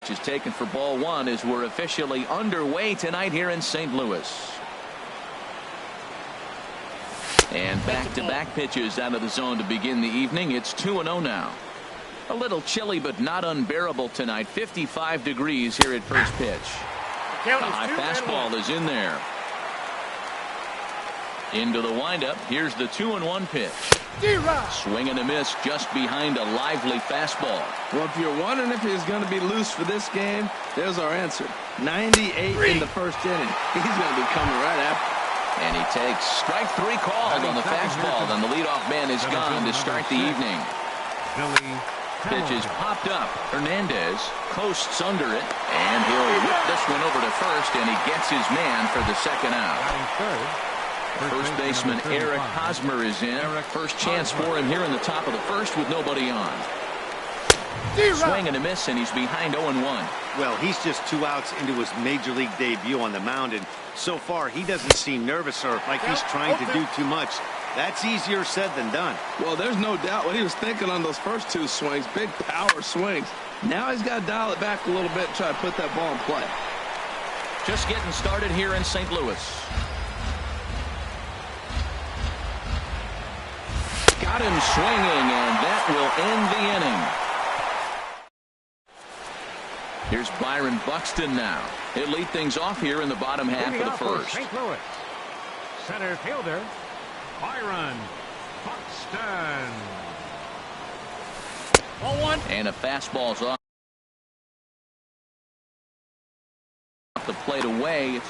pitch is taken for ball one as we're officially underway tonight here in St. Louis. And back-to-back pitches out of the zone to begin the evening. It's 2-0 now. A little chilly but not unbearable tonight. 55 degrees here at first pitch. The high fastball is in there. Into the windup. Here's the 2-1 pitch. Swing and a miss just behind a lively fastball. Well, if you're wondering if he's going to be loose for this game, there's our answer. 98 in the first inning. He's going to be coming right after. And he takes strike three called on the fastball. And the leadoff man is gone to start the evening. Pitch is popped up. Hernandez coasts under it. And he'll whip this one over to first. And he gets his man for the second out. First baseman Eric Hosmer is in. First chance for him here in the top of the first with nobody on. Swing and a miss, and he's behind 0-1. Well, he's just 2 outs into his major league debut on the mound, and so far he doesn't seem nervous or like he's trying to do too much. That's easier said than done. Well, there's no doubt what he was thinking on those first 2 swings. Big power swings. Now he's got to dial it back a little bit and try to put that ball in play. Just getting started here in St. Louis. Got him swinging, and that will end the inning. Here's Byron Buxton now. He'll lead things off here in the bottom half of the first. St. Louis. Center fielder, Byron Buxton. 0-1. And a fastball's off the plate away. It's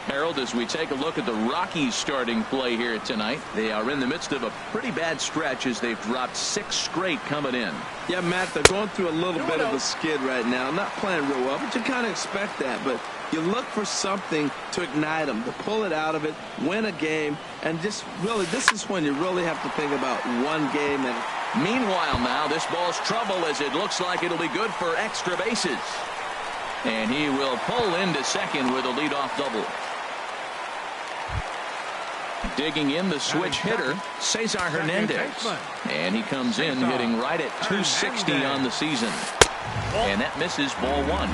Harold, as we take a look at the Rockies starting play here tonight. They are in the midst of a pretty bad stretch as they've dropped 6 straight coming in. Yeah, Matt, they're going through a little bit of a skid right now. Not playing real well, but you kind of expect that. But you look for something to ignite them, to pull it out of it, win a game, and just really, this is when you really have to think about one game. And meanwhile now, this ball's trouble as it looks like it'll be good for extra bases. And he will pull into second with a leadoff double. Digging in the switch hitter, Cesar Hernandez. And he comes in hitting right at 260 on the season. And that misses ball one.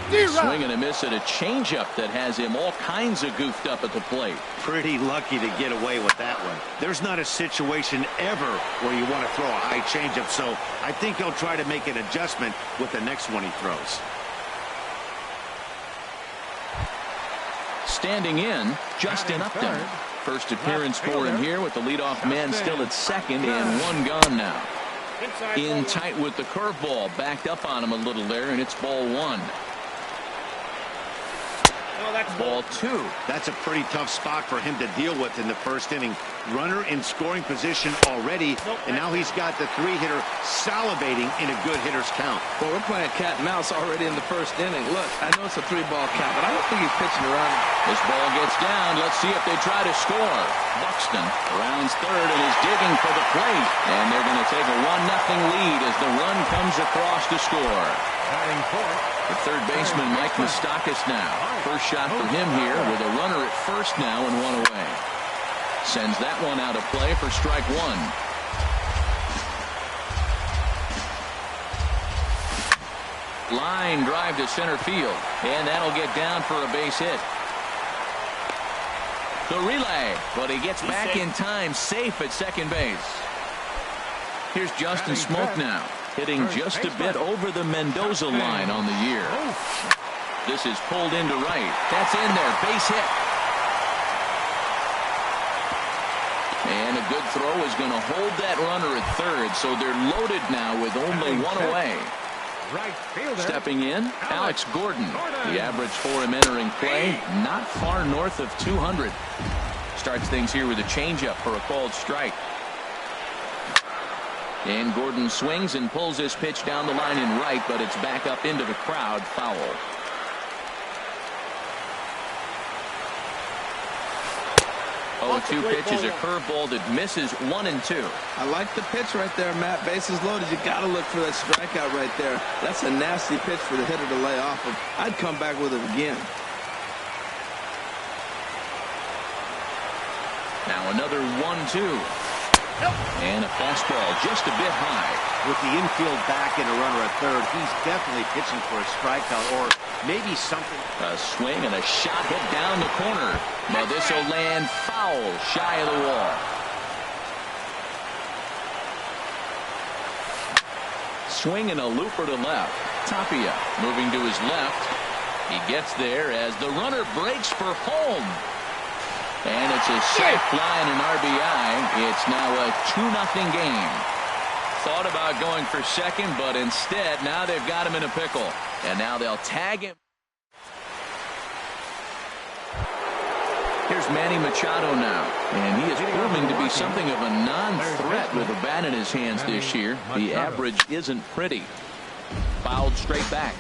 Swing and a miss at a changeup that has him all kinds of goofed up at the plate. Pretty lucky to get away with that one. There's not a situation ever where you want to throw a high changeup, so I think he'll try to make an adjustment with the next one he throws. Standing in, Justin Upton. First appearance for him here with the leadoff man still at second and one gone now. In tight with the curveball, backed up on him a little there, and it's ball one. Ball two. That's a pretty tough spot for him to deal with in the first inning. Runner in scoring position already, and now he's got the 3-hitter salivating in a good hitter's count. Well, we're playing cat and mouse already in the first inning. Look, I know it's a 3-ball count, but I don't think he's pitching around. This ball gets down. Let's see if they try to score. Buxton rounds third and is digging for the plate, and they're going to take a 1-0 lead as the run comes across to score. The third baseman, Mike Moustakas now. First shot for him here with a runner at first now and one away. Sends that one out of play for strike one. Line drive to center field, and that'll get down for a base hit. The relay, but he gets back in time, safe at second base. Here's Justin Smoak now, hitting just a bit over the Mendoza line on the year. This is pulled into right. That's in there, base hit. And a good throw is going to hold that runner at third, so they're loaded now with only one away. Stepping in, Alex Gordon. The average for him entering play, not far north of 200. Starts things here with a changeup for a called strike. And Gordon swings and pulls his pitch down the line in right, but it's back up into the crowd, foul. 0-2 pitch is a curveball that misses 1 and 2. I like the pitch right there, Matt. Bases loaded. You got to look for that strikeout right there. That's a nasty pitch for the hitter to lay off of. I'd come back with it again. Now another 1-2. And a fastball just a bit high. With the infield back and a runner at third, he's definitely pitching for a strikeout or maybe something. A swing and a shot hit down the corner. Now this will land foul shy of the wall. Swing and a looper to left. Tapia moving to his left. He gets there as the runner breaks for home. And it's a safe fly and an RBI. It's now a 2-0 game. Thought about going for second, but instead now they've got him in a pickle. And now they'll tag him. Here's Manny Machado now, and he is proving to be something of a non-threat with a bat in his hands this year. The average isn't pretty. Fouled straight back.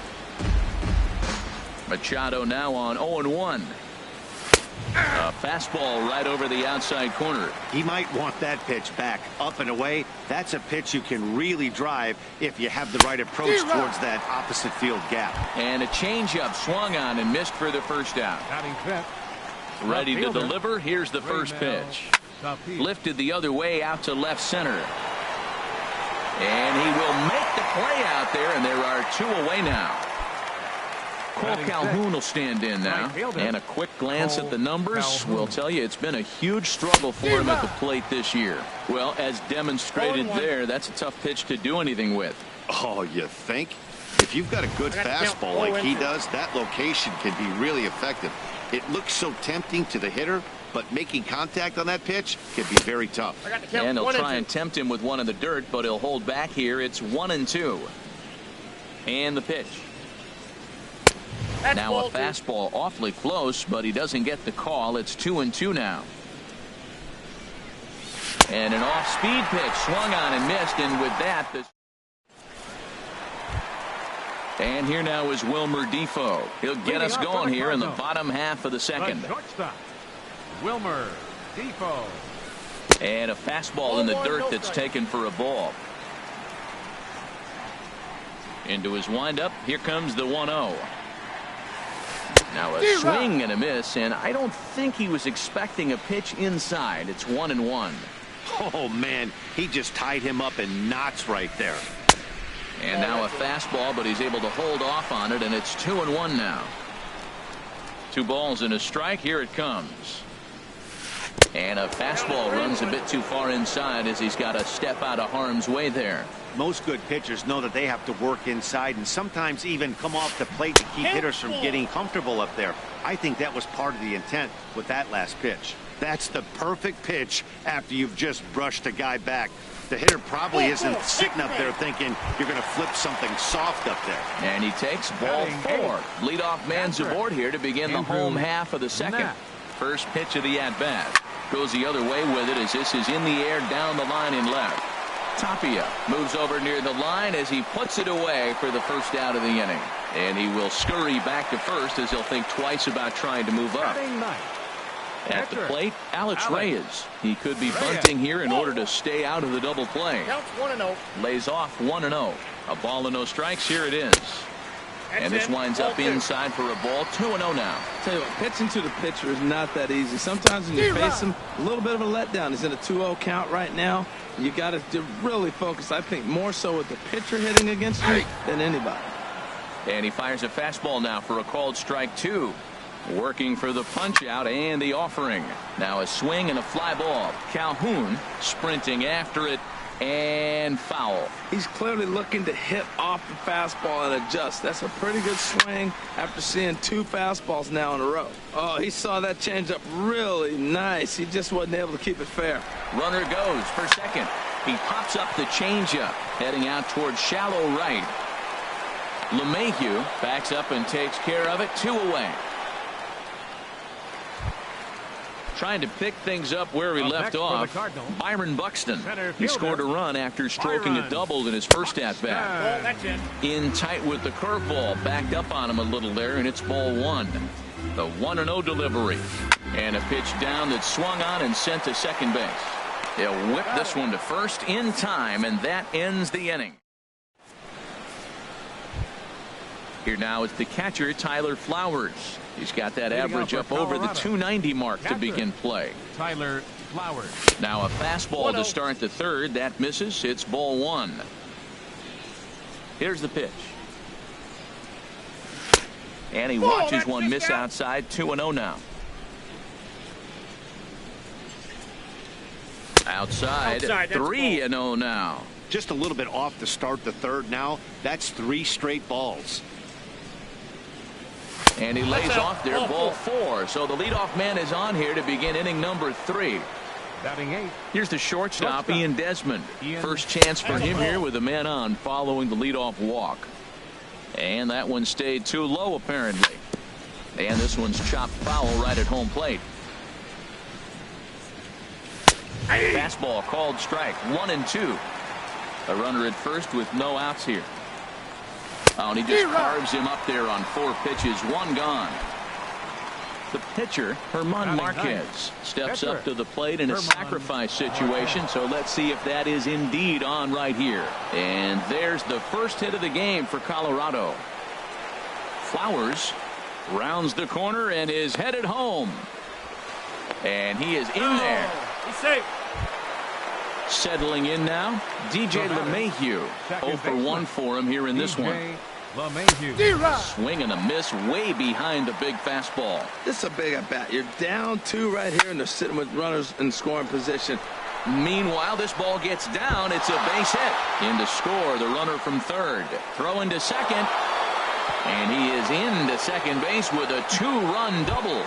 Machado now on 0-1. A fastball right over the outside corner. He might want that pitch back up and away. That's a pitch you can really drive if you have the right approach towards that opposite field gap. And a changeup swung on and missed for the first out. Ready to deliver. Here's the first pitch. Lifted the other way out to left center. And he will make the play out there, and there are 2 away now. Cole Calhoun will stand in now. And a quick glance at the numbers will tell you it's been a huge struggle for him at the plate this year. Well, as demonstrated there, that's a tough pitch to do anything with. Oh, you think? If you've got a good fastball like he does, that location can be really effective. It looks so tempting to the hitter, but making contact on that pitch can be very tough. And he'll try and tempt him with one in the dirt, but he'll hold back here. It's 1-2. And the pitch. Now a fastball awfully close, but he doesn't get the call. It's 2-2 now. And an off-speed pitch swung on and missed, and with that, and here now is Wilmer Difo. He'll get us going here in the bottom half of the second. Wilmer Difo. And a fastball in the dirt that's taken for a ball. Into his windup. Here comes the 1-0. Now a swing and a miss, and I don't think he was expecting a pitch inside. It's 1-1. Oh, man, he just tied him up in knots right there. And now a fastball, but he's able to hold off on it, and it's 2-1 now. 2 balls and a strike. Here it comes. And a fastball runs a bit too far inside as he's got to step out of harm's way there. Most good pitchers know that they have to work inside and sometimes even come off the plate to keep hitters from getting comfortable up there. I think that was part of the intent with that last pitch. That's the perfect pitch after you've just brushed a guy back. The hitter probably isn't sitting up there thinking you're going to flip something soft up there. And he takes ball 4. Leadoff man's aboard here to begin the home half of the second. First pitch of the at-bat. Goes the other way with it as this is in the air down the line in left. Tapia moves over near the line as he puts it away for the first out of the inning. And he will scurry back to first as he'll think twice about trying to move up. At the plate, Alex Reyes. He could be bunting here in order to stay out of the double play. Lays off 1-0. A ball and no strikes. Here it is. And this winds up inside for a ball. 2-0 now. Tell you what, pitching to the pitcher is not that easy. Sometimes when you face him, a little bit of a letdown. He's in a 2-0 count right now. You got to really focus, I think, more so with the pitcher hitting against you than anybody. And he fires a fastball now for a called strike 2. Working for the punch out and the offering. Now a swing and a fly ball. Calhoun sprinting after it and foul. He's clearly looking to hit off the fastball and adjust. That's a pretty good swing after seeing 2 fastballs now in a row. Oh, he saw that changeup really nice. He just wasn't able to keep it fair. Runner goes for second. He pops up the changeup heading out towards shallow right. LeMahieu backs up and takes care of it. 2 away. Trying to pick things up where he left off. Byron Buxton. He scored a run after stroking a double in his first at-bat. In tight with the curveball. Backed up on him a little there, and it's ball 1. The 1-0 delivery. And a pitch down that swung on and sent to second base. He'll whip this one to first in time, and that ends the inning. Here now is the catcher, Tyler Flowers. He's got that average up over the 290 mark to begin play. Tyler Flowers. Now a fastball to start the third. That misses. It's ball one. Here's the pitch. And he watches one miss outside. 2-0 now. Outside 3-0 now. Just a little bit off to start the third now. That's 3 straight balls. And he lays off there, ball 4. So the leadoff man is on here to begin inning number 3. Batting 8. Here's the shortstop, Ian Desmond. First chance for him here with a man on following the leadoff walk. And that one stayed too low apparently. And this one's chopped foul right at home plate. Fastball called strike. 1-2. A runner at first with no outs here. Oh, and he just carves him up there on 4 pitches. 1 gone. The pitcher, Herman Marquez, steps up to the plate in a sacrifice situation. So let's see if that is indeed on right here. And there's the first hit of the game for Colorado. Flowers rounds the corner and is headed home. And he is in there. He's safe. Settling in now, DJ LeMahieu. 0 for 1 for him here in this one. Swing and a miss way behind the big fastball. This is a big at bat. You're down 2 right here, and they're sitting with runners in scoring position. Meanwhile, this ball gets down. It's a base hit. In to score, the runner from third. Throw into second. And he is into second base with a 2-run double.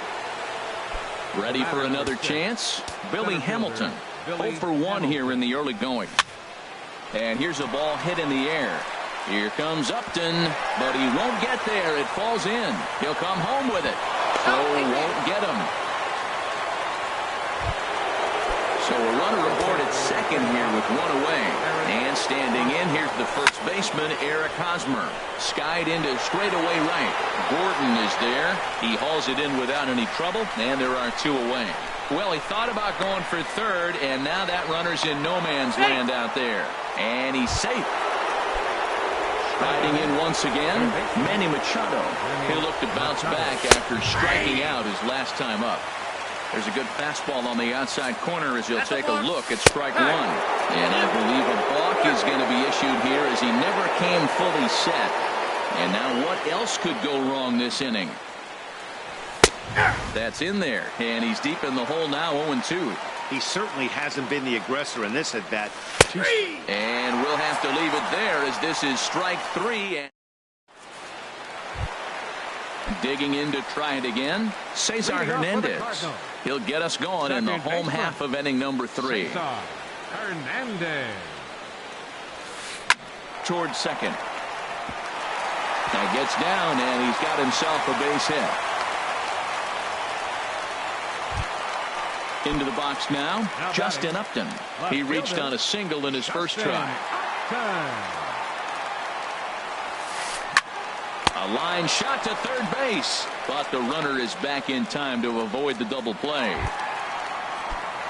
Ready for another chance? Billy Hamilton. 0 for 1 here in the early going. And here's a ball hit in the air. Here comes Upton, but he won't get there. It falls in. He'll come home with it. Throw won't get him. So a runner aboard at second here with 1 away. And standing in, here's the first baseman, Eric Hosmer. Skied into straightaway right. Gordon is there. He hauls it in without any trouble, and there are 2 away. Well, he thought about going for third, and now that runner's in no man's land out there. And he's safe. Riding in once again, Manny Machado. He'll look to bounce back after striking out his last time up. There's a good fastball on the outside corner as he'll take a look at strike 1. And I believe a balk is going to be issued here as he never came fully set. And now what else could go wrong this inning? That's in there, and he's deep in the hole now. 0-2. He certainly hasn't been the aggressor in this at bat. And we'll have to leave it there as this is strike 3. Digging in to try it again, Cesar Hernandez. He'll get us going in the home half of inning number 3. Hernandez. Towards second. Now gets down, and he's got himself a base hit. Into the box now, Justin Upton. He reached on a single in his first try. A line shot to third base, but the runner is back in time to avoid the double play.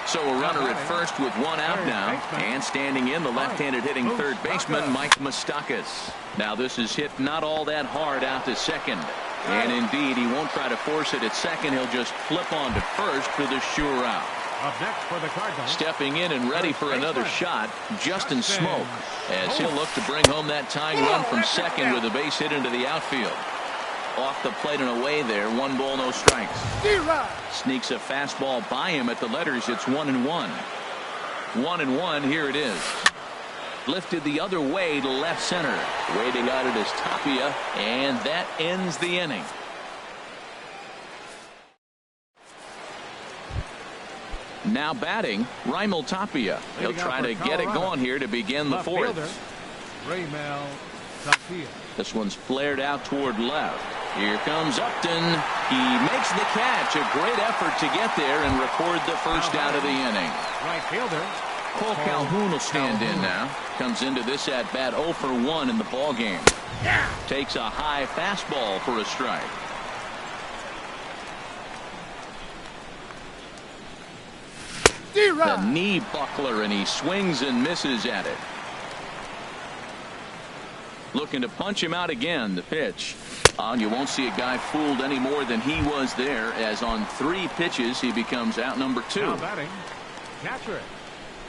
So a runner at first with 1 out now, and standing in the left-handed hitting third baseman Mike Moustakas. Now this is hit not all that hard out to second. And indeed, he won't try to force it at second. He'll just flip on to first for the sure out. Up next for the Cardinals. Stepping in and ready for another shot, Justin Smoak, as he'll look to bring home that tying run from second with a base hit into the outfield. Off the plate and away there. 1 ball, no strikes. Sneaks a fastball by him at the letters. It's 1-1. 1-1. Here it is. Lifted the other way to left center. Waiting on it is Tapia, and that ends the inning. Now batting, Raimel Tapia. He'll try to get it going here to begin the 4th. Raimel Tapia. This one's flared out toward left. Here comes Upton. He makes the catch. A great effort to get there and record the first out of the inning. Right fielder. Cole Calhoun will stand in now. Comes into this at bat 0 for 1 in the ball game. Takes a high fastball for a strike. The knee buckler, and he swings and misses at it. Looking to punch him out again. The pitch. You won't see a guy fooled any more than he was there, as on 3 pitches he becomes out number 2. Now batting, catcher,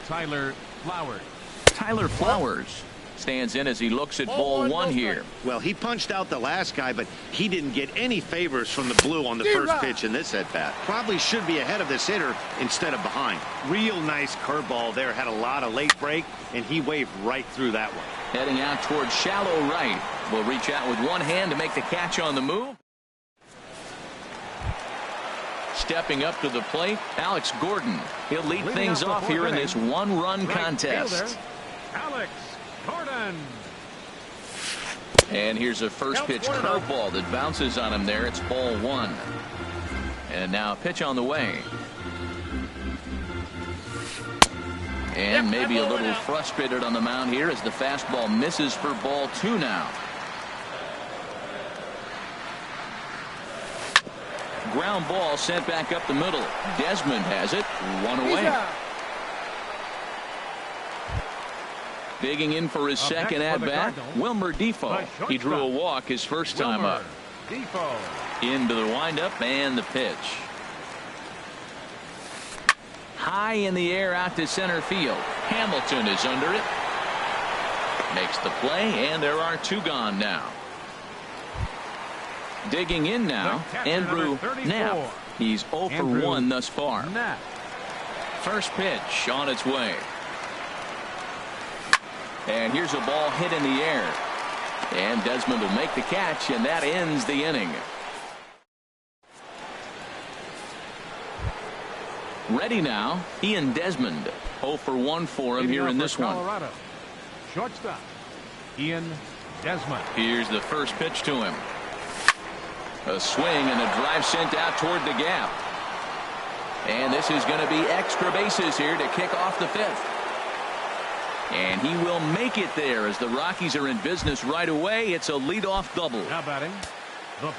Tyler Flowers. Tyler Flowers stands in as he looks at ball one here. Well, he punched out the last guy, but he didn't get any favors from the blue on the first pitch in this at-bat. Probably should be ahead of this hitter instead of behind. Real nice curveball there. Had a lot of late break, and he waved right through that one. Heading out towards shallow right. Will reach out with one hand to make the catch on the move. Stepping up to the plate, Alex Gordon. He'll lead things off here in this one-run contest. Alex Gordon. And here's a first pitch curveball that bounces on him there. It's ball one. And now a pitch on the way. And maybe a little frustrated on the mound here as the fastball misses for ball two now. Ground ball sent back up the middle. Desmond has it. One away. Digging in for his second at-bat, Wilmer Defoe. He drew a walk his first time up. Into the windup and the pitch. High in the air out to center field. Hamilton is under it. Makes the play, and there are two gone now. Digging in now, Andrew Knapp. He's 0 for 1 thus far. First pitch on its way. And here's a ball hit in the air. And Desmond will make the catch, and that ends the inning. Ready now, Ian Desmond. 0 for 1 for him here in this one. Shortstop, Ian Desmond. Here's the first pitch to him. A swing and a drive sent out toward the gap. And this is going to be extra bases here to kick off the fifth. And he will make it there as the Rockies are in business right away. It's a leadoff double. Now batting.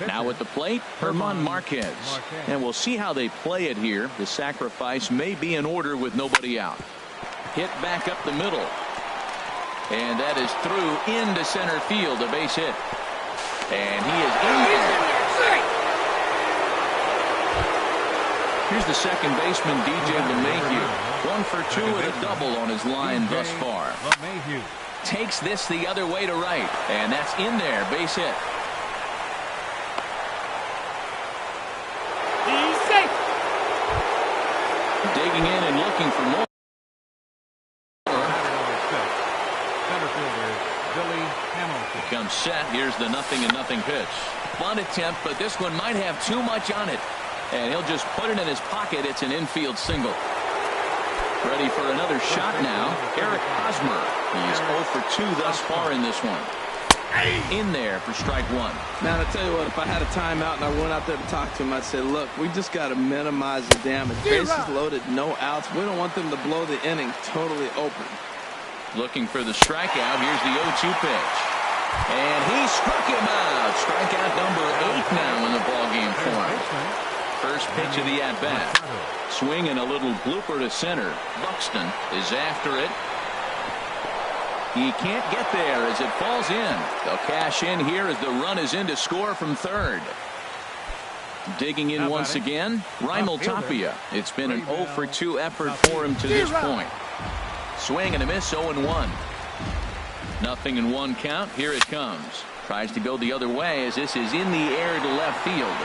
Now at the plate, German Marquez. And we'll see how they play it here. The sacrifice may be in order with nobody out. Hit back up the middle. And that is through into center field, a base hit. And he is in there. Here's the second baseman, DJ LeMahieu. 1 for 2 and a double on his line thus far. LeMahieu takes this the other way to right. And that's in there, base hit. He's safe. Digging in and looking for more. Center fielder Billy Hamilton. Comes set. Here's the 0-0 pitch. Bunt attempt, but this one might have too much on it. And he'll just put it in his pocket. It's an infield single. Ready for another shot now. Eric Hosmer. He's 0 for 2 thus far in this one. In there for strike one. Man, I tell you what, if I had a timeout and I went out there to talk to him, I'd say, look, we just got to minimize the damage. Bases loaded, no outs. We don't want them to blow the inning totally open. Looking for the strikeout. Here's the 0-2 pitch. And he struck him out. Strikeout number 8 now in the ballgame for him. First pitch of the at-bat. Swing and a little blooper to center. Buxton is after it. He can't get there as it falls in. They'll cash in here as the run is in to score from third. Digging in once again, Raimel Tapia. It's been an 0 for 2 effort for him to this point. Swing and a miss, 0-1. 0-1 count. Here it comes. Tries to go the other way as this is in the air to left field.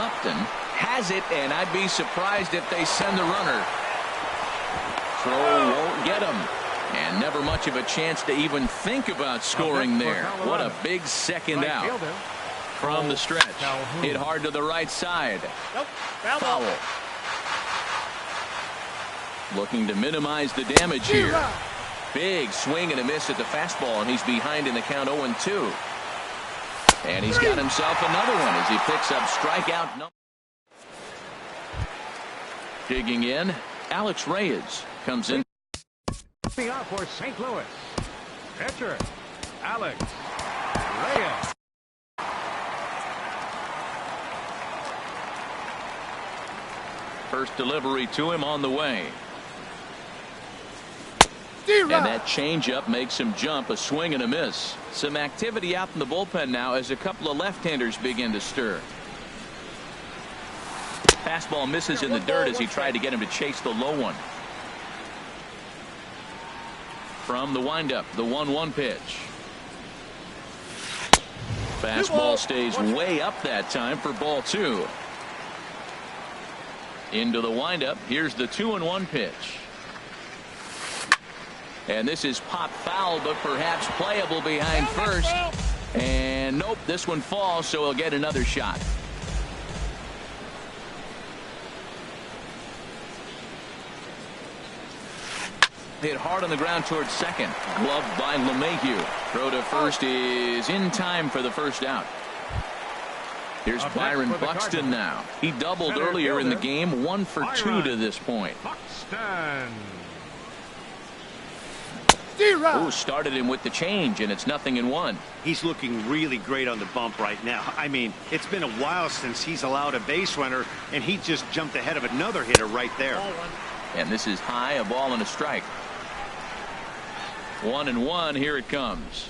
Upton has it, and I'd be surprised if they send the runner. Throw won't get him. And never much of a chance to even think about scoring there. What a big second out from the stretch. Hit hard to the right side. Foul. Looking to minimize the damage here. Big swing and a miss at the fastball, and he's behind in the count 0-2. And he's got himself another one as he picks up strikeout number. Digging in, Alex Reyes comes in. Up for St. Louis. Pitcher, Alex Reyes. First delivery to him on the way. And that changeup makes him jump. A swing and a miss. Some activity out in the bullpen now as a couple of left-handers begin to stir. Fastball misses in the dirt as he tried to get him to chase the low one. From the windup, the 1-1 pitch. Fastball stays way up that time for ball 2. Into the windup. Here's the 2-1 pitch. And this is pop foul, but perhaps playable behind first. And nope, this one falls, so he'll get another shot. Hit hard on the ground towards second. Gloved by LeMahieu. Throw to first is in time for the first out. Here's Byron Buxton now. He doubled earlier in the game. 1 for 2 to this point. Buxton. Ooh, started him with the change, and it's 0-1. He's looking really great on the bump right now. I mean, it's been a while since he's allowed a base runner, and he just jumped ahead of another hitter right there. And this is high, a ball and a strike. 1-1. Here it comes.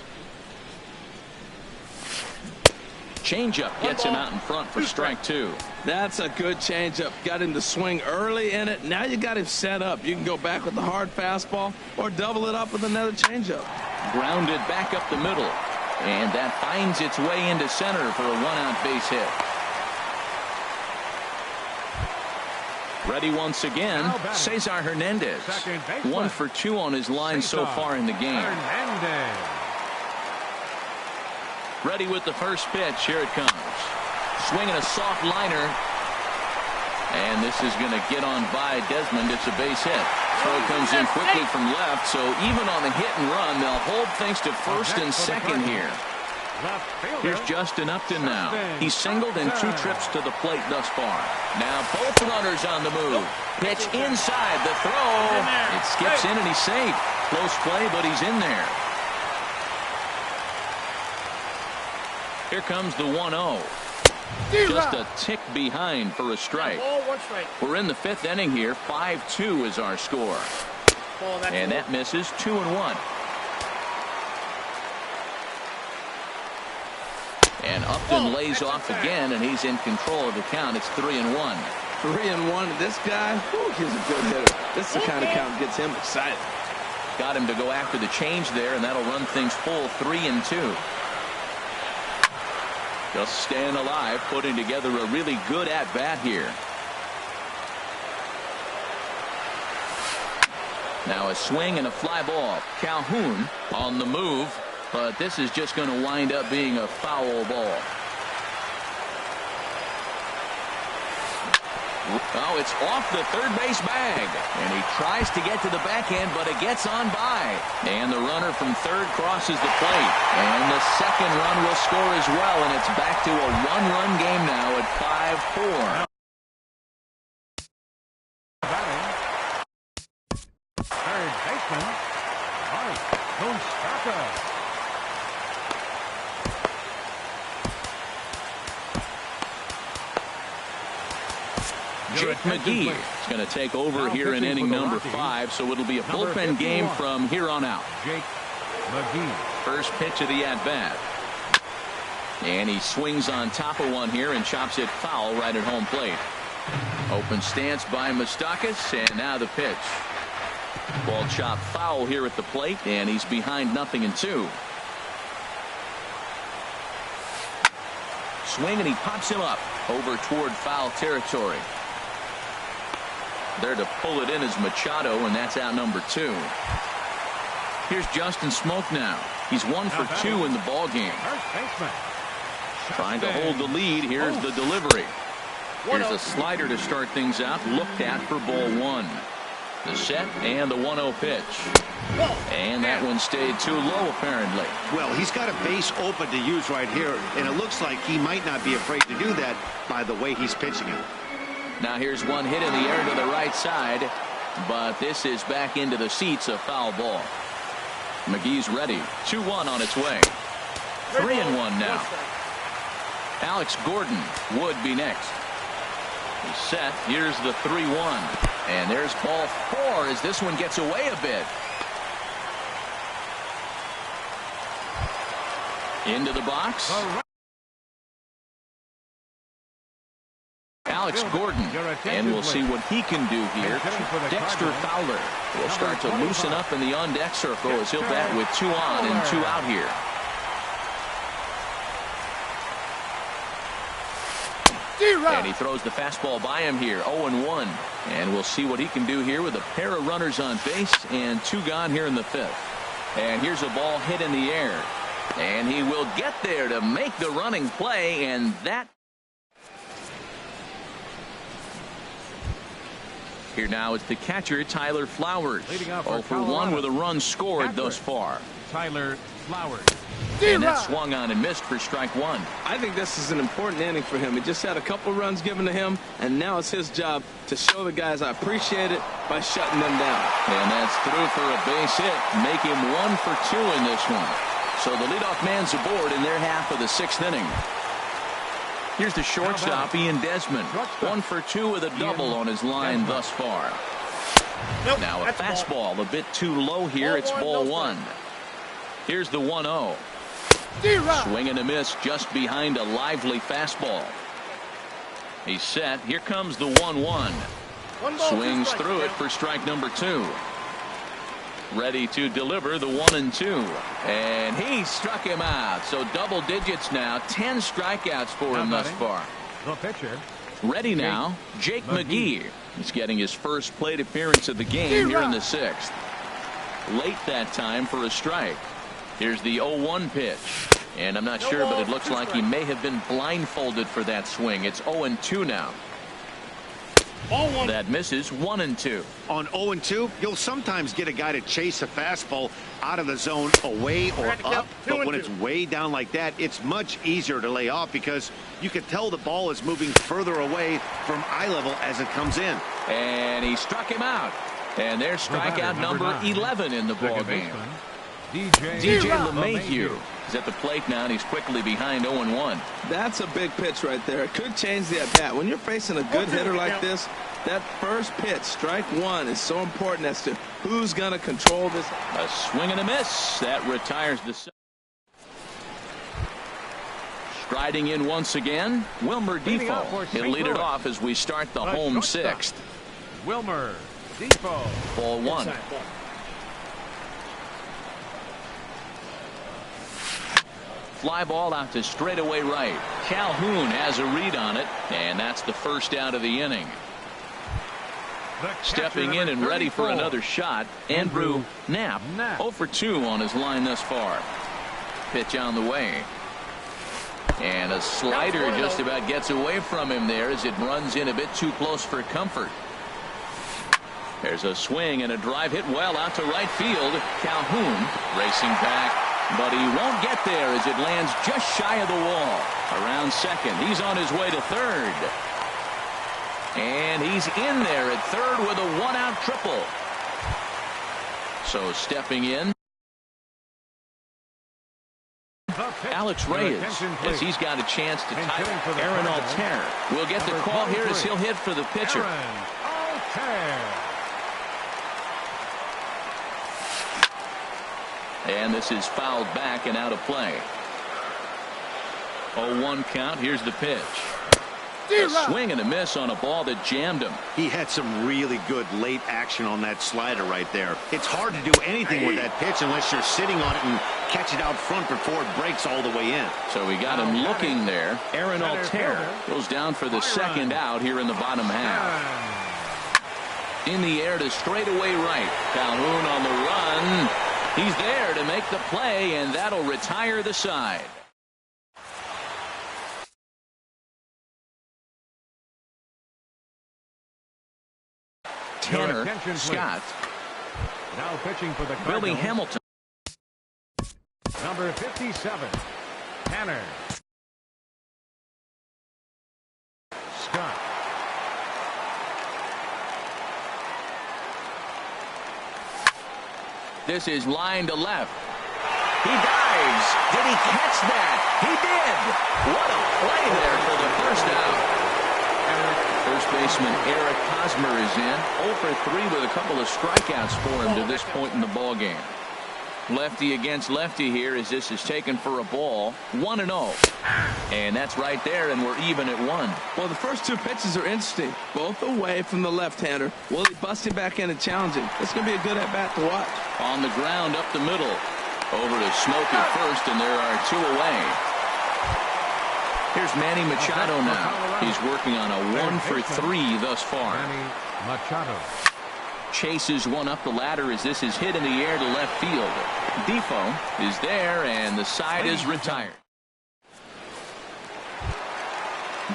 Changeup gets him out in front for strike 2. That's a good changeup. Got him to swing early in it. Now you got him set up. You can go back with the hard fastball or double it up with another changeup. Grounded back up the middle. And that finds its way into center for a 1-out base hit. Ready once again, Cesar Hernandez. 1 for 2 on his line so far in the game. Ready with the first pitch. Here it comes. Swinging a soft liner. And this is going to get on by Desmond. It's a base hit. Throw comes in quickly from left, so even on the hit and run, they'll hold things to first and second here. Here's Justin Upton now. He's singled in 2 trips to the plate thus far. Now both runners on the move. Pitch inside the throw. It skips in and he's safe. Close play, but he's in there. Here comes the 1-0. Just a tick behind for a strike. We're in the 5th inning here. 5-2 is our score. And that misses. 2-1. And Upton lays off again, and he's in control of the count. It's 3-1. 3-1. This guy, he's a good hitter. This is the kind of count that gets him excited. Got him to go after the change there, and that'll run things full 3-2. Just staying alive, putting together a really good at-bat here. Now a swing and a fly ball. Calhoun on the move, but this is just going to wind up being a foul ball. Oh, it's off the third base bag. And he tries to get to the backhand, but it gets on by. And the runner from third crosses the plate. And the second run will score as well. And it's back to a 1-run game now at 5-4. Third baseman, Mike Moustakas. Jake McGee is going to take over here in inning number 5, so it'll be a bullpen game from here on out. Jake McGee. First pitch of the at-bat. And he swings on top of one here and chops it foul right at home plate. Open stance by Moustakas, and now the pitch. Ball chopped foul here at the plate, and he's behind 0-2. Swing, and he pops him up over toward foul territory. There to pull it in is Machado, and that's out number 2. Here's Justin Smoak now. He's 1 for 2 in the ball game. Trying to hold the lead. Here's the delivery. Here's a slider to start things out. Looked at for ball 1. The set and the 1-0 pitch. And that one stayed too low, apparently. Well, he's got a base open to use right here, and it looks like he might not be afraid to do that by the way he's pitching it. Now here's one hit in the air to the right side, but this is back into the seats, a foul ball. McGee's ready. 2-1 on its way. 3-1 now. Alex Gordon would be next. He's set. Here's the 3-1. And there's ball 4 as this one gets away a bit. Into the box. Alex Gordon. And we'll see what he can do here. Dexter Fowler will start to loosen up in the on-deck circle as he'll bat with 2 on and 2 out here. And he throws the fastball by him here, 0-1. And we'll see what he can do here with a pair of runners on base and 2 gone here in the 5th. And here's a ball hit in the air. And he will get there to make the running play, and that. Here now is the catcher, Tyler Flowers. 0 for 1 with a run scored thus far. Tyler Flowers. And that swung on and missed for strike 1. I think this is an important inning for him. He just had a couple runs given to him, and now it's his job to show the guys I appreciate it by shutting them down. And that's through for a base hit. Make him 1 for 2 in this one. So the leadoff man's aboard in their half of the 6th inning. Here's the shortstop, Ian Desmond. 1 for 2 with a double on his line thus far. Now a fastball a bit too low here. It's ball 1. Here's the 1-0. Swing and a miss just behind a lively fastball. He's set. Here comes the 1-1. Swings through it for strike number 2. Ready to deliver the 1-2. And he struck him out. So double digits now. 10 strikeouts for him thus far. The pitcher. Ready now, Jake McGee. He's getting his first plate appearance of the game here in the 6th. Late that time for a strike. Here's the 0-1 pitch. And I'm not sure, but it looks like he may have been blindfolded for that swing. It's 0-2 now. That misses 1-2. On 0-2, you'll sometimes get a guy to chase a fastball out of the zone away or up. But when it's way down like that, it's much easier to lay off because you can tell the ball is moving further away from eye level as it comes in. And he struck him out. And there's strikeout number 11 in the ball game. DJ LeMahieu is at the plate now, and he's quickly behind 0-1. That's a big pitch right there. It could change the at-bat. When you're facing a good hitter like this, that first pitch, strike 1, is so important as to who's going to control this. A swing and a miss. That retires the. Striding in once again, Wilmer Difo. He'll lead it off as we start the home 6th. Wilmer Difo. Ball 1. Fly ball out to straightaway right. Calhoun has a read on it, and that's the first out of the inning. Stepping in and ready for another shot, Andrew Knapp. 0 for 2 on his line thus far. Pitch on the way. And a slider just about gets away from him there as it runs in a bit too close for comfort. There's a swing and a drive hit well out to right field. Calhoun racing back, but he won't get there as it lands just shy of the wall. Around second. He's on his way to third. And he's in there at third with a 1-out triple. So stepping in, Alex Reyes, as he's got a chance to tie. Aaron Altair will get the call here as he'll hit for the pitcher. And this is fouled back and out of play. 0-1 count. Here's the pitch. A swing and a miss on a ball that jammed him. He had some really good late action on that slider right there. It's hard to do anything with that pitch unless you're sitting on it and catch it out front before it breaks all the way in. So we got him looking there. Aaron Altair goes down for the second out here in the bottom half. In the air to straightaway right. Calhoun on the run. He's there to make the play, and that'll retire the side. Tanner Scott. Now pitching for the Billy Cardinals, Hamilton. number 57, Tanner Scott. This is line to left. He dives. Did he catch that? He did. What a play there for the first out. First baseman Eric Hosmer is in. 0 for 3 with a couple of strikeouts for him to this point in the ball game. Lefty against lefty here as this is taken for a ball. 1-0. And that's right there, and we're even at 1. Well, the first two pitches are interesting. Both away from the left-hander. Willie busting back in and challenging. It's going to be a good at-bat to watch. On the ground up the middle. Over to Smoke at first, and there are 2 away. Here's Manny Machado now. He's working on a 1 for 3 thus far. Manny Machado. Chases one up the ladder as this is hit in the air to left field. Defoe is there, and the side is retired.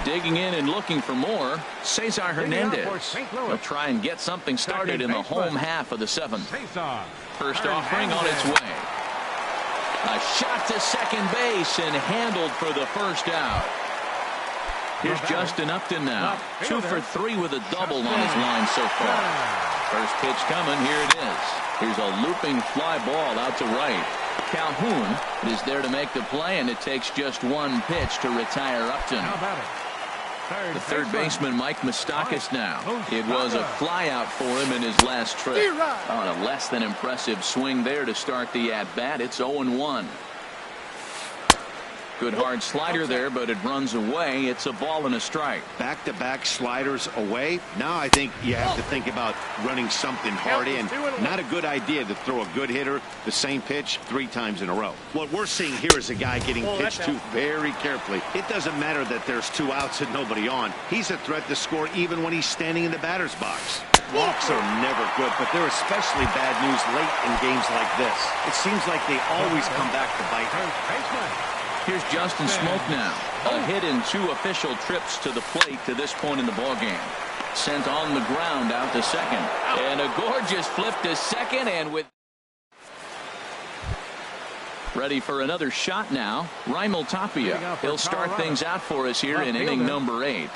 Digging in and looking for more, Cesar Hernandez. He'll try and get something started in the home half of the 7th. First offering on its way. A shot to second base and handled for the first out. Here's Justin Upton now. 2 for 3 with a double on his line so far. First pitch coming. Here it is. Here's a looping fly ball out to right. Calhoun is there to make the play, and it takes just 1 pitch to retire Upton. The third baseman, Mike Moustakas now. It was a fly out for him in his last trip. On a less than impressive swing there to start the at-bat. It's 0-1. Good hard slider there, but it runs away. It's a ball and a strike. Back-to-back sliders away. Now I think you have to think about running something hard in. Not a good idea to throw a good hitter the same pitch 3 times in a row. What we're seeing here is a guy getting pitched to very carefully. It doesn't matter that there's 2 outs and nobody on. He's a threat to score even when he's standing in the batter's box. Walks are never good, but they're especially bad news late in games like this. It seems like they always come back to bite. Here's Justin Smoke now. A hit in 2 official trips to the plate to this point in the ballgame. Sent on the ground out to second. And a gorgeous flip to second, and with ready for another shot now. Raimel Tapia. He'll start things out for us here in inning number 8.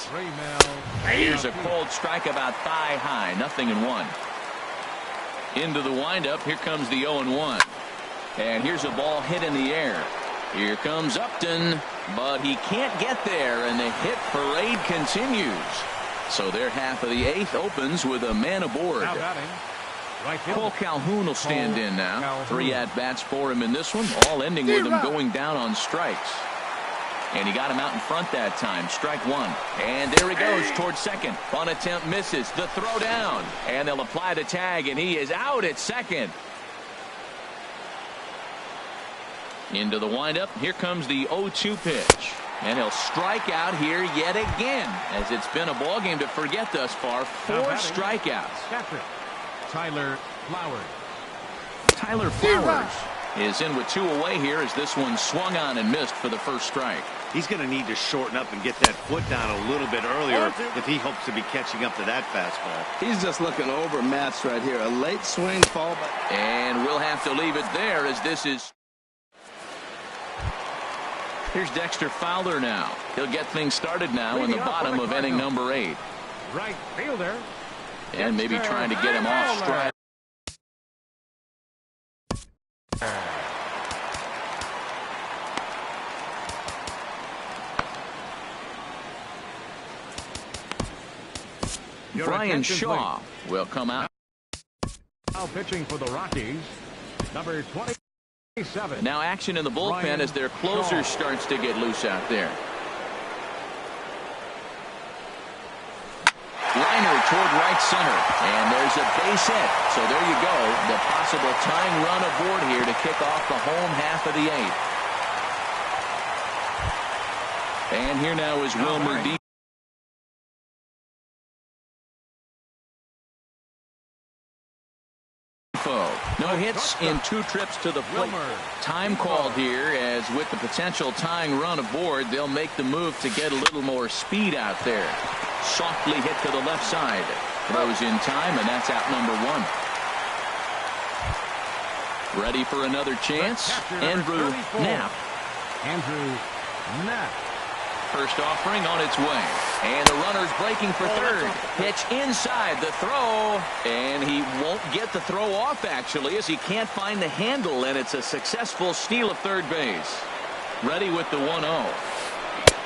Here's a cold strike about thigh high. 0-1. Into the windup. Here comes the 0-1. And here's a ball hit in the air. Here comes Upton, but he can't get there, and the hit parade continues. So their half of the 8th opens with a man aboard. Cole Calhoun will stand in now. 3 at-bats for him in this one, all ending with him going down on strikes. And he got him out in front that time. Strike 1. And there he goes towards second. On attempt misses. The throw down. And they'll apply the tag, and he is out at second. Into the windup. Here comes the 0-2 pitch. And he'll strike out here yet again, as it's been a ball game to forget thus far. 4 strikeouts. Tyler Flowers. Tyler Flowers is in with 2 away here as this one swung on and missed for the first strike. He's going to need to shorten up and get that foot down a little bit earlier if he hopes to be catching up to that fastball. He's just looking overmatched right here. A late swing fall. And we'll have to leave it there as this is. Here's Dexter Fowler now. He'll get things started now in the bottom of inning number 8. Right fielder. And maybe trying to get him off stride. Brian Shaw will come out. Now pitching for the Rockies, number 27. Now action in the bullpen as their closer starts to get loose out there. Liner toward right center, and there's a base hit. So there you go, the possible tying run aboard here to kick off the home half of the 8th. And here now is Wilmer Defoe. No hits in 2 trips to the plate. Time called here, as with the potential tying run aboard, they'll make the move to get a little more speed out there. Softly hit to the left side. Throws in time, and that's out number 1. Ready for another chance? Andrew Knapp. Andrew Knapp. First offering on its way. And the runner's breaking for third. Pitch inside the throw. And he won't get the throw off, actually, as he can't find the handle. And it's a successful steal of third base. Ready with the 1-0.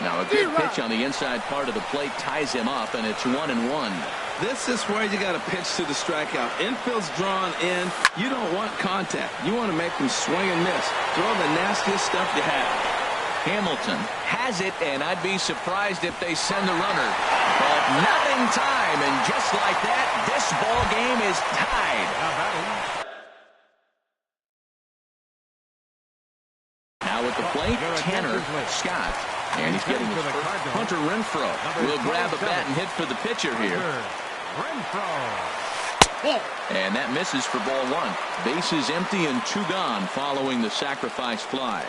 Now a good pitch on the inside part of the plate ties him up, and it's 1-1. This is where you got to pitch to the strikeout. Infield's drawn in. You don't want contact. You want to make them swing and miss. Throw the nastiest stuff you have. Hamilton has it, and I'd be surprised if they send the runner. But not in time, and just like that, this ball game is tied. Now at the plate, Tanner Scott. And he's getting his first. Hunter Renfroe will grab a bat and hit for the pitcher here. And that misses for ball one. Bases empty and 2 gone following the sacrifice fly.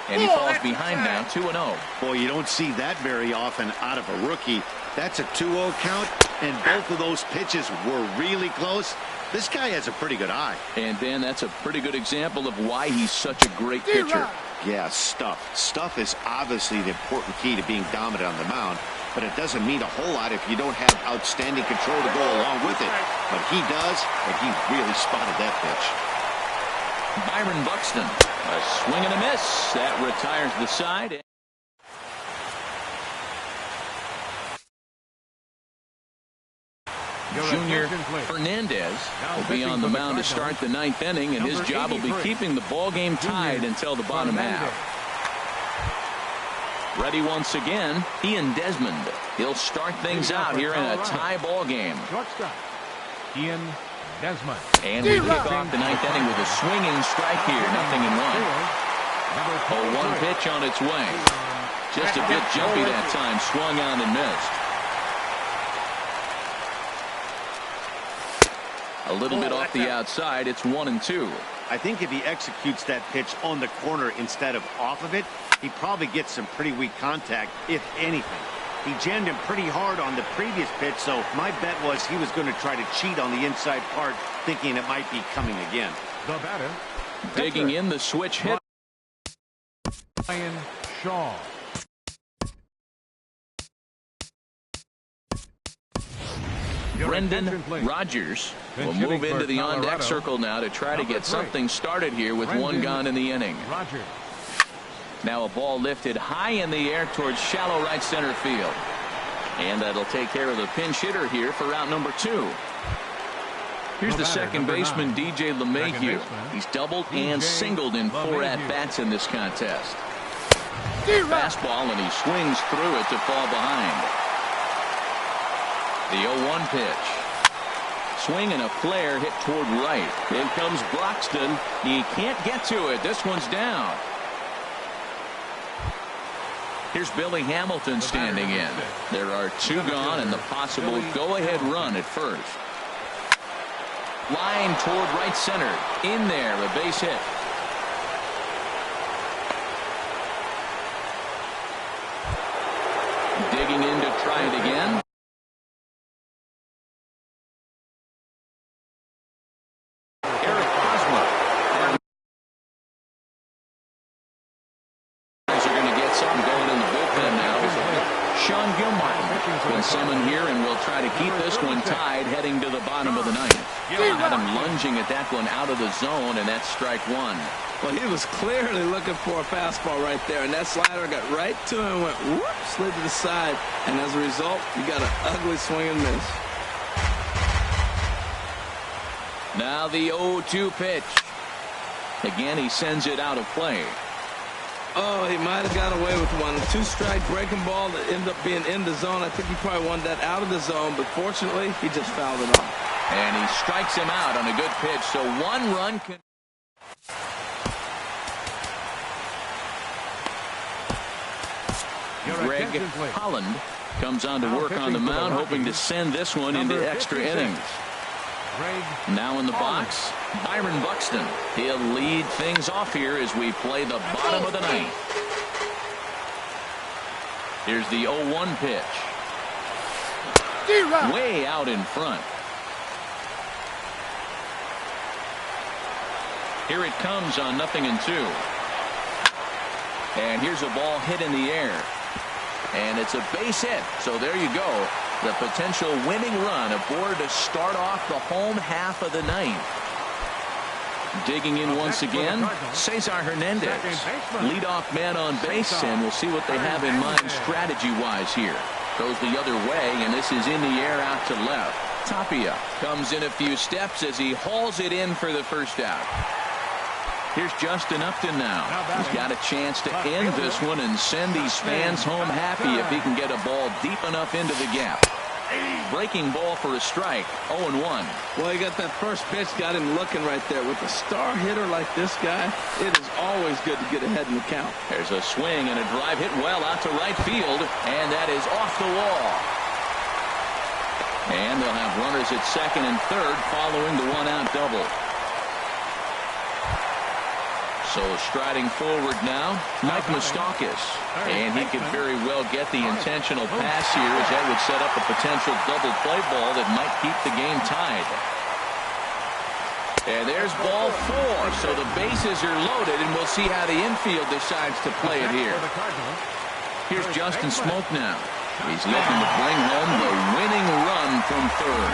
And he falls behind now, 2-0. Boy, you don't see that very often out of a rookie. That's a 2-0 count, and both of those pitches were really close. This guy has a pretty good eye. And Dan, that's a pretty good example of why he's such a great pitcher. Yeah, stuff. Stuff is obviously the important key to being dominant on the mound, but it doesn't mean a whole lot if you don't have outstanding control to go along with it. But he does, and he really spotted that pitch. Byron Buxton, a swing and a miss. That retires the side. Junior Fernandez will be on the mound to start the 9th inning, and his job will be keeping the ball game tied until the bottom half. Ready once again, Ian Desmond. He'll start things out here in a tie ball game. Ian Desmond. And we kick off the 9th inning with a swinging strike here, 0-1. 0-1 pitch on its way. Just a bit jumpy that time, swung on and missed. A little bit off the outside. It's 1-2. I think if he executes that pitch on the corner instead of off of it, he probably gets some pretty weak contact, if anything. He jammed him pretty hard on the previous pitch, so my bet was he was going to try to cheat on the inside part, thinking it might be coming again. The batter. Digging in the switch hit. Ryan Shaw. Brendan Rodgers will move into the on-deck circle now to try to get something started here with 1 gone in the inning. Now a ball lifted high in the air towards shallow right center field. And that'll take care of the pinch hitter here for route number 2. Here's the second baseman, DJ LeMahieu. He's doubled and singled in 4 at-bats in this contest. Fastball, and he swings through it to fall behind. The 0-1 pitch. Swing and a flare hit toward right. In comes Broxton. He can't get to it. This one's down. Here's Billy Hamilton standing in. There are 2 gone and the possible go-ahead run at first. Line toward right center. In there, a base hit. Digging in to try it again. Summoned here, and we'll try to keep this one tied heading to the bottom of the 9th. Had him lunging at that one out of the zone, and that's strike 1. Well, he was clearly looking for a fastball right there, and that slider got right to him and went whoop, slid to the side, and as a result, you got an ugly swing and miss. Now the 0-2 pitch. Again, he sends it out of play. Oh, he might have got away with one. 2-strike breaking ball that ended up being in the zone. I think he probably wanted that out of the zone, but fortunately, he just fouled it off. And he strikes him out on a good pitch, so 1 run can... Greg Holland comes on to work on the mound, hoping to send this one into extra innings. Now in the box, Byron Buxton. He'll lead things off here as we play the bottom of the 9th. Here's the 0-1 pitch. Way out in front. Here it comes on 0-2. And here's a ball hit in the air. And it's a base hit. So there you go. The potential winning run aboard to start off the home half of the 9th. Digging in once again, Cesar Hernandez. Leadoff man on base, and we'll see what they have in mind strategy-wise here. Goes the other way, and this is in the air out to left. Tapia comes in a few steps as he hauls it in for the first out. Here's Justin Upton now. He's got a chance to end this one and send these fans home happy if he can get a ball deep enough into the gap. Breaking ball for a strike, 0-1. Well, he got that first pitch, got him looking right there. With a star hitter like this guy, it is always good to get ahead in the count. There's a swing and a drive hit well out to right field, and that is off the wall. And they'll have runners at second and third following the one-out double. So striding forward now, Mike Moustakas. And he could very well get the intentional pass here, as that would set up a potential double play ball that might keep the game tied. And there's ball 4. So the bases are loaded, and we'll see how the infield decides to play it here. Here's Justin Smoak now. He's looking to bring home the winning run from third.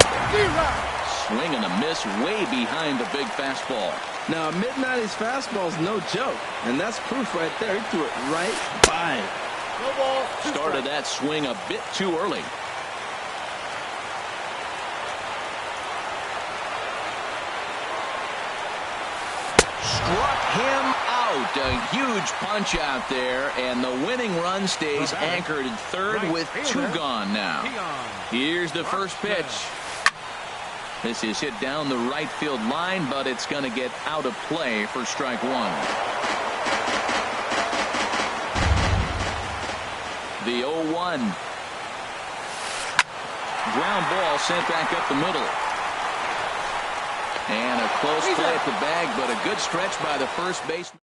Swing and a miss way behind the big fastball. Now, a mid-90s fastball is no joke, and that's proof right there. He threw it right by him. Started that swing a bit too early. Struck him out. A huge punch out there, and the winning run stays anchored at third with 2 gone now. Here's the first pitch. This is hit down the right field line, but it's going to get out of play for strike 1. The 0-1. Ground ball sent back up the middle. And a close play at the bag, but a good stretch by the first baseman.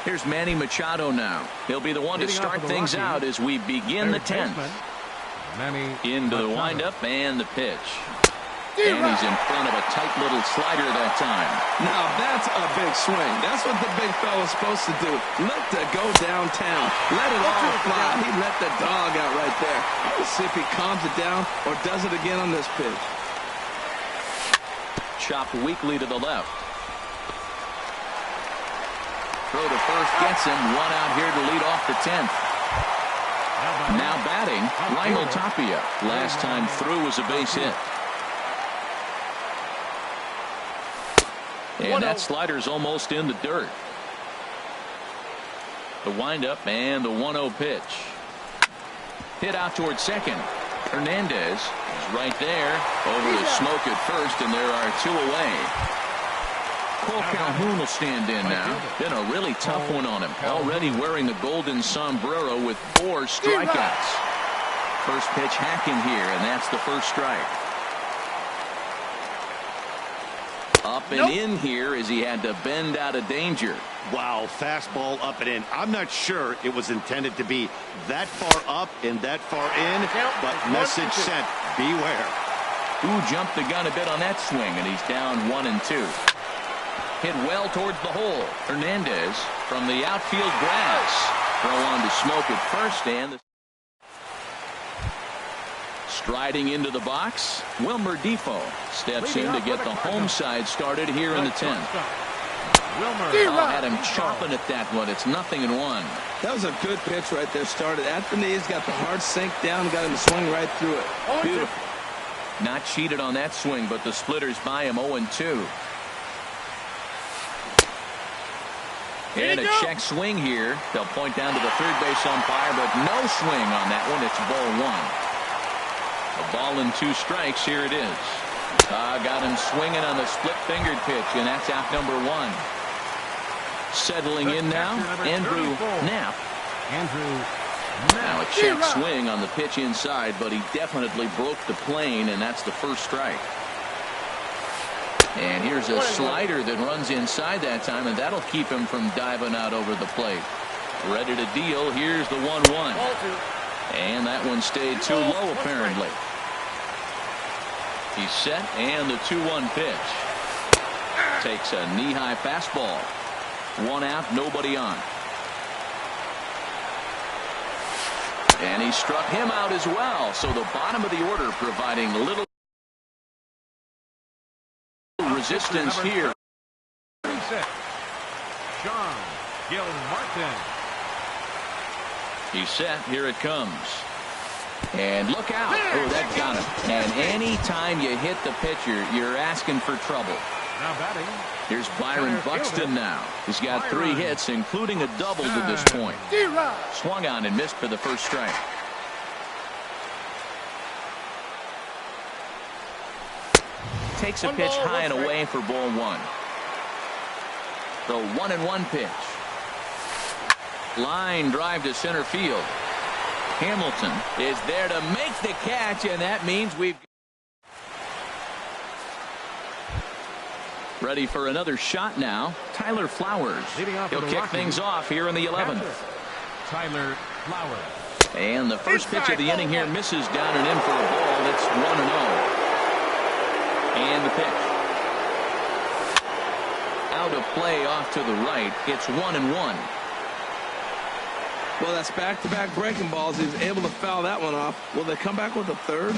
Here's Manny Machado now. He'll be the one to start things out as we begin the 10th. Into the windup and the pitch. And he's in front of a tight little slider that time. Now that's a big swing. That's what the big fella's supposed to do. Let it go downtown. Let it all fly. He let the dog out right there. Let's see if he calms it down or does it again on this pitch. Chopped weakly to the left. Throw to first gets him. One out here to lead off the 10th. Now batting, Raimel Tapia. Last time through was a base hit. And that slider's almost in the dirt. The windup and the 1-0 pitch. Hit out towards second. Hernandez is right there. Over to Smoak at first, and there are 2 away. Cole Calhoun will stand in now. Been a really tough one on him. Already wearing the golden sombrero with 4 strikeouts. First pitch hacking here, and that's the first strike. Up and in here as he had to bend out of danger. Wow, fastball up and in. I'm not sure it was intended to be that far up and that far in, but message sent, beware. Ooh, jumped the gun a bit on that swing, and he's down 1-2. Hit well towards the hole. Hernandez from the outfield grass. Throw on to Smoak at first, and the striding into the box, Wilmer Difo steps in to get the home side started here in the 10th. Had him chopping at that one. It's 0-1. That was a good pitch right there. Started at the knees, got the hard sink down, got him to swing right through it. Beautiful. Not cheated on that swing, but the splitters by him 0-2. And a check swing here. They'll point down to the third base umpire, but no swing on that one. It's ball 1. A ball and 2 strikes. Here it is. Got him swinging on the split-fingered pitch, and that's out number 1. Settling in now, Andrew Knapp. Now a check swing on the pitch inside, but he definitely broke the plane, and that's the first strike. And here's a slider that runs inside that time, and that'll keep him from diving out over the plate. Ready to deal. Here's the 1-1. And that one stayed too low, apparently. He's set, and the 2-1 pitch. Takes a knee-high fastball. 1 out, nobody on. And he struck him out as well. So the bottom of the order providing little resistance here. 36. Sean Gilmartin. He's set. Here it comes. And look out. Oh, that got him. And any time you hit the pitcher, you're asking for trouble. Now batting. Here's Byron Buxton now. He's got 3 hits, including a double to this point. Swung on and missed for the first strike. Takes a pitch high and away for ball 1. The 1-1 pitch. Line drive to center field. Hamilton is there to make the catch, and that means we've ready for another shot now. Tyler Flowers. He'll kick things off here in the 11th. Tyler Flowers. And the first pitch of the inning here misses down and in for a ball. It's 1-0. And the pitch. Out of play off to the right. It's 1-1. Well, that's back-to-back breaking balls. He was able to foul that one off. Will they come back with a third?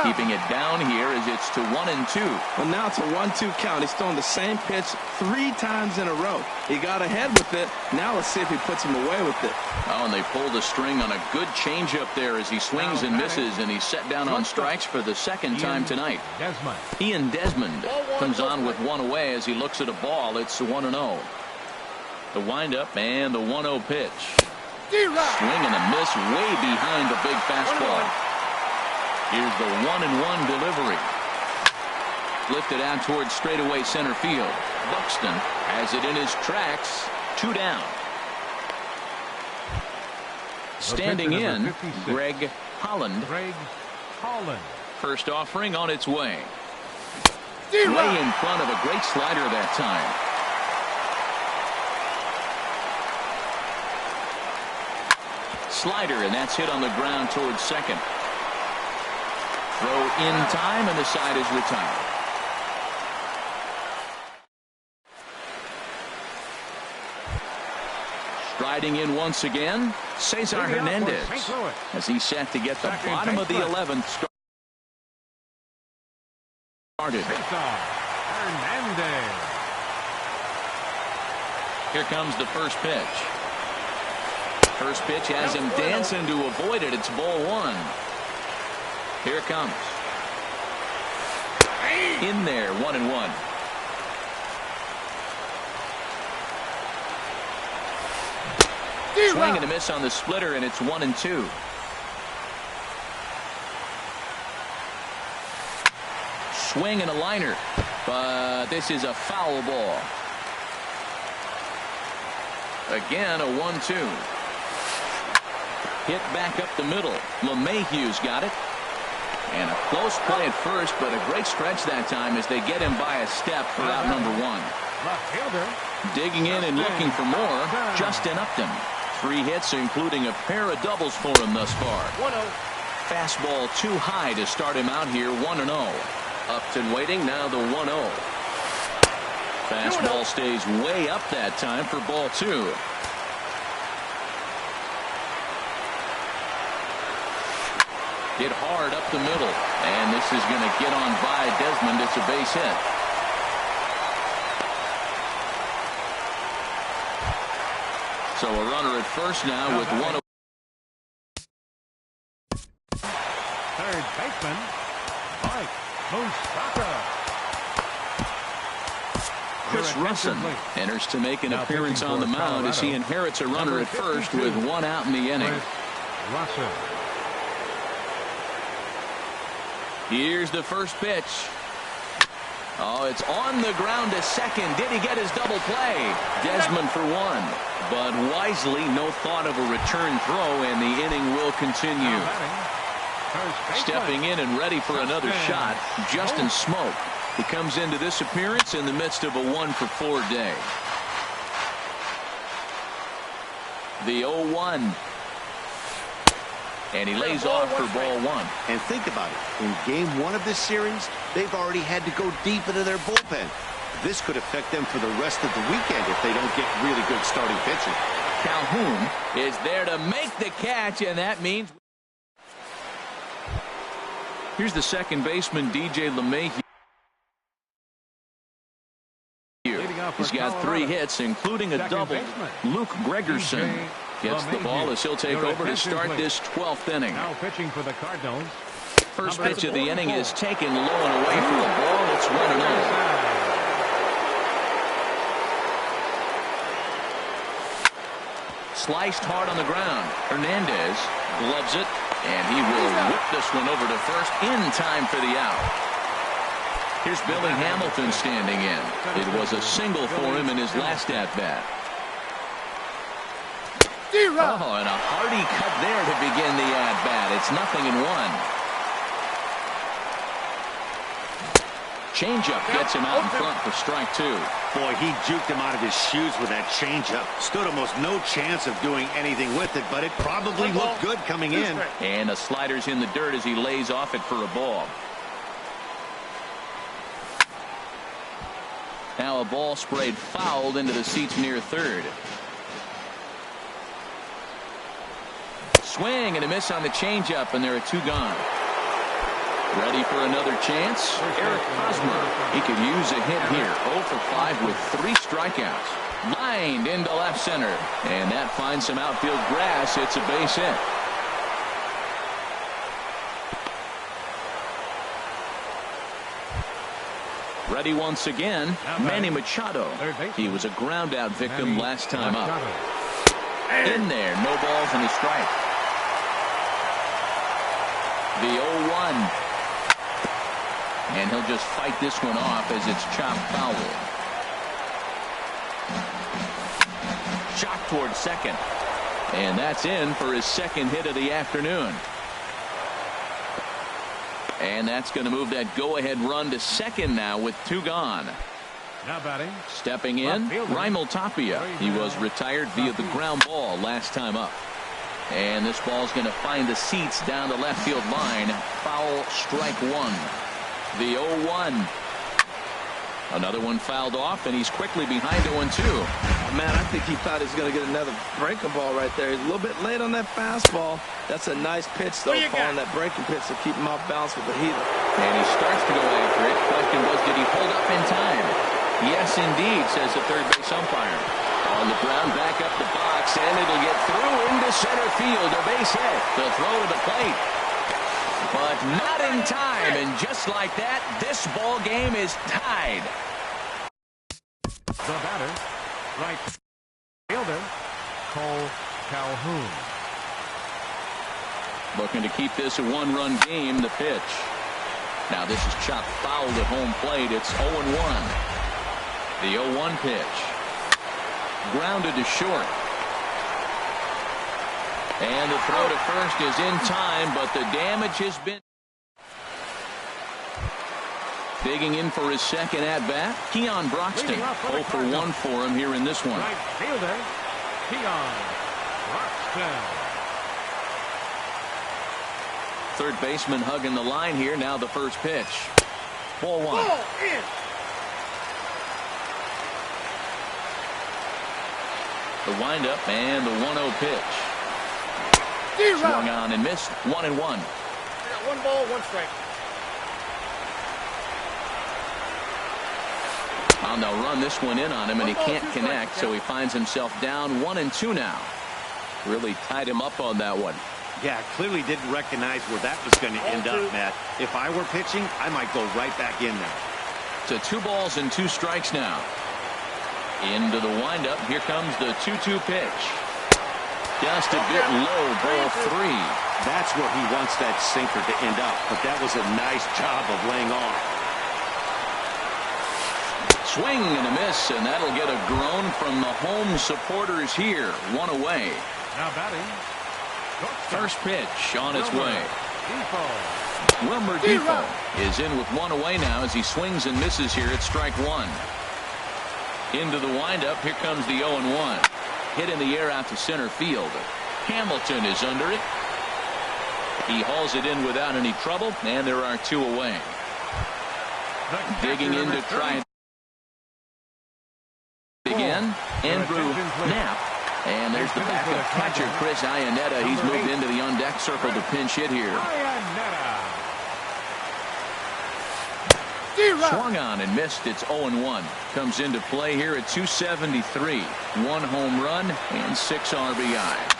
Keeping it down here as it's to 1-2. Well, now it's a 1-2 count. He's throwing the same pitch 3 times in a row. He got ahead with it. Now let's see if he puts him away with it. Oh, and they pulled the string on a good changeup there as he swings and misses, and he's set down on strikes for the second time tonight. Ian Desmond comes on with 1 away as he looks at a ball. It's 1-0. The windup and the 1-0 pitch. Swing and a miss way behind the big fastball. Here's the 1-1 delivery. Lifted out towards straightaway center field. Buxton has it in his tracks. 2 down. Standing in, Greg Holland. First offering on its way. Way in front of a great slider that time. Slider, and that's hit on the ground towards second. Throw in time, and the side is retired. Striding in once again, Cesar Hernandez, as he's set to get the bottom of the 11th started. Hernandez. Here comes the first pitch. First pitch has him dancing to avoid it. It's ball 1. Here it comes. In there, 1-1. Swing and a miss on the splitter, and it's 1-2. Swing and a liner, but this is a foul ball. Again, a 1-2. Hit back up the middle. LeMahieu's got it. And a close play at first, but a great stretch that time as they get him by a step for out number 1. Digging in and looking for more, Justin Upton. 3 hits, including a pair of doubles for him thus far. 1-0. Fastball too high to start him out here, 1-0. Upton waiting, now the 1-0. Fastball stays way up that time for ball 2. Hit hard up the middle, and this is going to get on by Desmond. It's a base hit. So a runner at first now with 1. Third baseman, Mike Moustakas. Chris Russin enters to make an appearance on the mound as he inherits a runner at first with 1 out in the inning. Here's the first pitch. Oh, it's on the ground to second. Did he get his double play? Desmond for 1. But wisely, no thought of a return throw, and the inning will continue. Stepping in and ready for another shot, Justin Smoke. He comes into this appearance in the midst of a 1-for-4 day. The 0-1. And he lays off for ball 1. And think about it. In game 1 of this series, they've already had to go deep into their bullpen. This could affect them for the rest of the weekend if they don't get really good starting pitching. Calhoun is there to make the catch, and that means Here's the second baseman, DJ LeMahieu. He's got 3 hits, including a double. Luke Gregerson gets the ball as he'll take over to start this 12th inning. Now pitching for the Cardinals. First pitch of the inning is taken low and away for a ball. It's 1-0. Sliced hard on the ground. Hernandez gloves it, and he will whip this one over to first in time for the out. Here's Billy Hamilton standing in. It was a single for him in his last at-bat. Oh, and a hearty cut there to begin the at-bat. It's 0-1. Changeup gets him out in front for strike 2. Boy, he juked him out of his shoes with that changeup. Stood almost no chance of doing anything with it, but it probably looked good coming in. And the slider's in the dirt as he lays off it for a ball. Now a ball sprayed fouled into the seats near third. Swing and a miss on the changeup, and there are 2 gone. Ready for another chance? Eric Hosmer. He could use a hit here. 0 for 5 with 3 strikeouts. Lined into left center. And that finds some outfield grass. It's a base hit. Ready once again, Manny Machado. He was a ground out victim last time up. In there, no balls and a strike. The 0-1. And he'll just fight this one off as it's chopped foul. Shot towards second. And that's in for his second hit of the afternoon. And that's going to move that go-ahead run to second now with 2 gone. Now batting. Stepping in, Raimel Tapia. He was retired via the ground ball last time up. And this ball's going to find the seats down the left field line. Foul, strike 1. The 0-1. Another one fouled off, and he's quickly behind 0-2. Man, I think he thought he was going to get another breaking ball right there. He's a little bit late on that fastball. That's a nice pitch, though, calling that breaking pitch to keep him off balance with the heater. And he starts to go after it. Question was, did he hold up in time? Yes, indeed, says the third base umpire. On the ground, back up the box, and it'll get through into center field. A base hit. The throw to the plate. But not in time, and just like that, this ball game is tied. The batter, right fielder, Cole Calhoun. Looking to keep this a 1-run game. The pitch. Now this is chopped foul at home plate. It's 0-1. The 0-1 pitch. Grounded to short. And the throw to first is in time, but the damage has been. Digging in for his second at-bat, Keon Broxton. 0 for 1 for him here in this one. Right fielder, Keon Broxton. Third baseman hugging the line here. Now the first pitch. Ball 1. Ball in. The windup and the 1-0 pitch. Swung on and missed. 1-1. 1 ball, 1 strike. And they'll run this one in on him, and he can't connect, so he finds himself down 1-2 now. Really tied him up on that one. Yeah, clearly didn't recognize where that was going to end up, Matt. If I were pitching, I might go right back in there. To 2 balls and 2 strikes now. Into the windup. Here comes the 2-2 pitch. Just a bit low, ball 3. That's where he wants that sinker to end up, but that was a nice job of laying off. Swing and a miss, and that'll get a groan from the home supporters here. 1 away. Now batting. First pitch on its way. Depot. Wilmer Depot is in with 1 away now as he swings and misses here at strike 1. Into the windup. Here comes the 0-1. Hit in the air out to center field. Hamilton is under it. He hauls it in without any trouble, and there are 2 away. Digging in to try again. Andrew Knapp. And there's the backup catcher, Chris Iannetta. He's moved into the on-deck circle to pinch hit here. Swung on and missed. It's 0-1. Comes into play here at 273. 1 home run and 6 RBIs.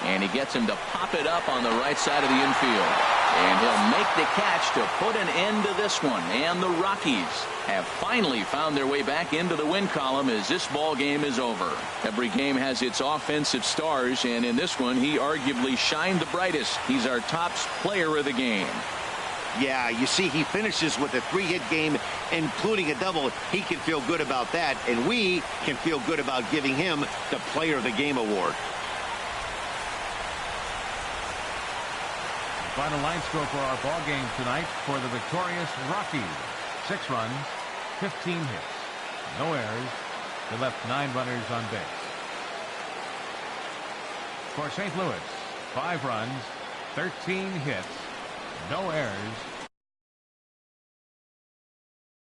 And he gets him to pop it up on the right side of the infield. And he'll make the catch to put an end to this one. And the Rockies have finally found their way back into the win column as this ball game is over. Every game has its offensive stars, and in this one he arguably shined the brightest. He's our top player of the game. Yeah, you see, he finishes with a 3-hit game, including a double. He can feel good about that, and we can feel good about giving him the Player of the Game award. Final line score for our ball game tonight for the victorious Rockies: 6 runs, 15 hits, no errors. They left 9 runners on base. For St. Louis, 5 runs, 13 hits, no errors,